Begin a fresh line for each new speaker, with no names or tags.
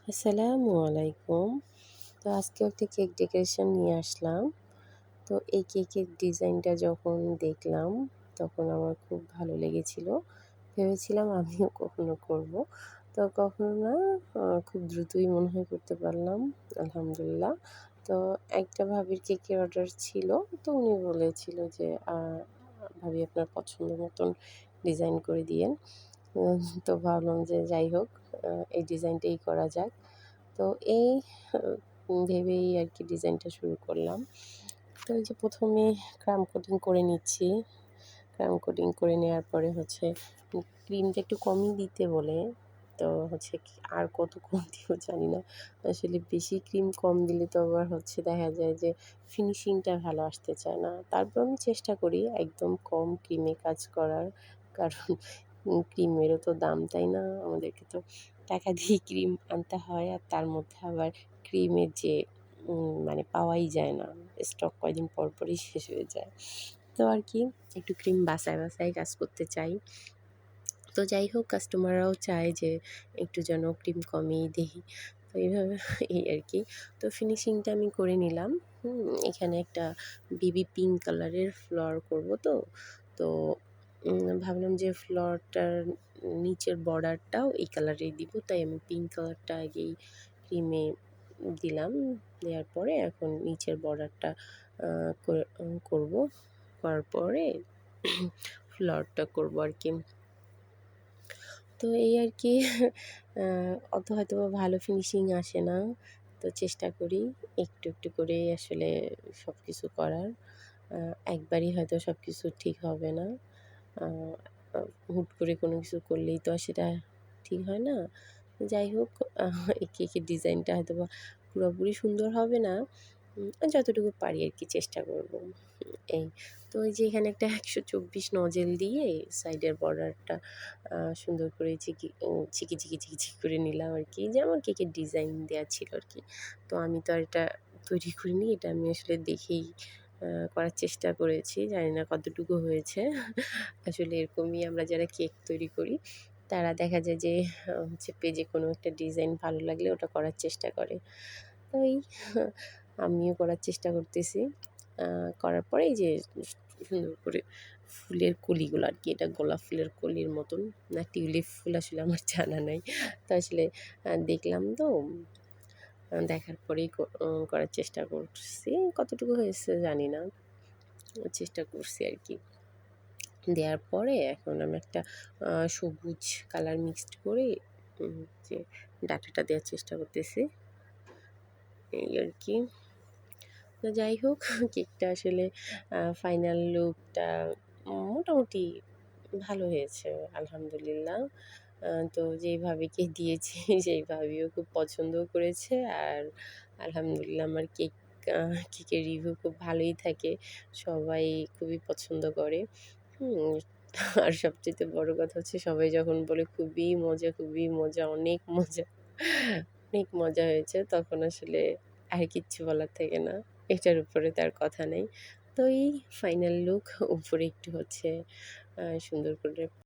আসসালামু আলাইকুম। তো আজকে একটা কেক ডেকোরেশন নিয়ে আসলাম। তো এই কেকের ডিজাইনটা যখন দেখলাম, তখন আমার খুব ভালো লেগেছিল। ভেবেছিলাম আমিও কখনো করব। তো কখনো না, খুব দ্রুতই মনে হয় করতে পারলাম। আলহামদুলিল্লাহ। তো একটা ভাবির কেকের অর্ডার ছিল। তো উনি বলেছিল যে, "ভাবি আপনার পছন্দ মতন ডিজাইন করে দিয়েন।" তো ভাবলাম যে যাই হোক, এই ডিজাইনটাই করা যাক। তো এই ভেবেই আরকি ডিজাইনটা শুরু করলাম। তো এই যে ১ম এ ক্রাম কোটিং করে নিচ্ছি। ক্রাম কোটিং করে নেয়ার পরে হচ্ছে ক্রিমটা একটু কমই দিতে বলে। তো হচ্ছে কি আর কত কম দিব জানি না। আসলে বেশি ক্রিম কম দিলে তো আবার হচ্ছে দেখা যায় যে ফিনিশিংটা ভালো আসতে চায় না। তারপর আমি চেষ্টা করি একদম কম ক্রিমে কাজ করার। কারণ ক্রিমেরও তো দাম, তাই না? আমাদেরকে তো টাকা দিয়ে ক্রিম আনতে হয়, আর তার মধ্যে আবার ক্রিমের যে মানে পাওয়াই যায় না। স্টক কয়দিন পর পরই শেষ হয়ে যায়। তো আর কি একটু ক্রিম বাছাই, বাছাই কাজ করতে চাই। তো যাই হোক, কাস্টমাররাও চায় যে একটু যেন ক্রিম কমিয়ে দেই। তো এইভাবে এই আরকি। তো ফিনিশিংটা আমি করে নিলাম। এখানে একটা বেবি পিঙ্ক কালারের ফ্লাওয়ার করব তো। তো ভাবলাম যে ফ্লাওয়ারটার নিচের বর্ডারটাও এই কালারেই দিব। তাই আমি পিঙ্ক কালারটা আগেই ক্রিমে দিলাম। দেওয়ার পরে এখন নিচের বর্ডারটা আ করব। করার পরে ফ্লাওয়ারটা করব আরকি। তো এই আরকি, অত হয়তোবা ভালো ফিনিশিং আসে না। তো চেষ্টা করি একটু, একটু করে আসলে সবকিছু করার। আ একবারেই হয়তো সবকিছু ঠিক হবে না। আ আ হুট করে কোনো কিছু করলেই তো আর সেটা ঠিক হয় না। যাই হোক, এই কেকের ডিজাইনটা হয়তোবা পুরোপুরি সুন্দর হবে না। যতটুকু পারি আরকি চেষ্টা করব। এই। তো এই যে এখানে একটা ১২৪ নজেল দিয়ে সাইডের বর্ডারটা সুন্দর করে চিকি, চিকি, চিকি, চিকি করে নিলাম আরকি। যেমন কেকের ডিজাইন দেয়া ছিল আরকি। তো আমি তো আর এটা তৈরি করিনি। এটা আমি আসলে দেখেই করার চেষ্টা করেছি। জানি না কতটুকু হয়েছে। আসলে এরকমই আমরা যারা কেক তৈরি করি, তারা দেখা যায় যে হচ্ছে পেজে কোনো একটা ডিজাইন ভালো লাগলে ওটা করার চেষ্টা করে। তো আমিও করার চেষ্টা করতেছি। করার পরে এই যে সুন্দর করে ফুলের কলিগুলো আরকি, এটা গোলাপ ফুলের কলির মতন না টিউলিপ ফুল আসলে আমার জানা নাই। তো আসলে দেখলাম তো, দেখার পরেই করার চেষ্টা করছি। কতটুকু হয়েছে জানি না। চেষ্টা করছি আরকি। দেওয়ার পরে এখন আমি একটা সবুজ কালার মিক্সড করে যে ডাঁটাটা দেওয়ার চেষ্টা করতেছি। এই আরকি। তো যাই হোক, কেকটা আসলে ফাইনাল লুকটা মোটামুটি ভালো হয়েছে আলহামদুলিল্লাহ। তো যেই ভাবিকে দিয়েছি সেই ভাবিও খুব পছন্দও করেছে। আর আলহামদুলিল্লাহ আমার আ কেকের রিভিউ খুব ভালোই থাকে। সবাই খুবই পছন্দ করে। হুম? আর সবচাইতে বড় কথা হচ্ছে সবাই যখন বলে, "খুবই মজা, খুবই মজা, অনেক মজা।" অনেক মজা হয়েছে। তখন আসলে আর কিচ্ছু বলার থাকে না। এটার উপরে তো আর কথা নেই। তো এই ফাইনাল লুক, উপরে একটু হচ্ছে সুন্দর করে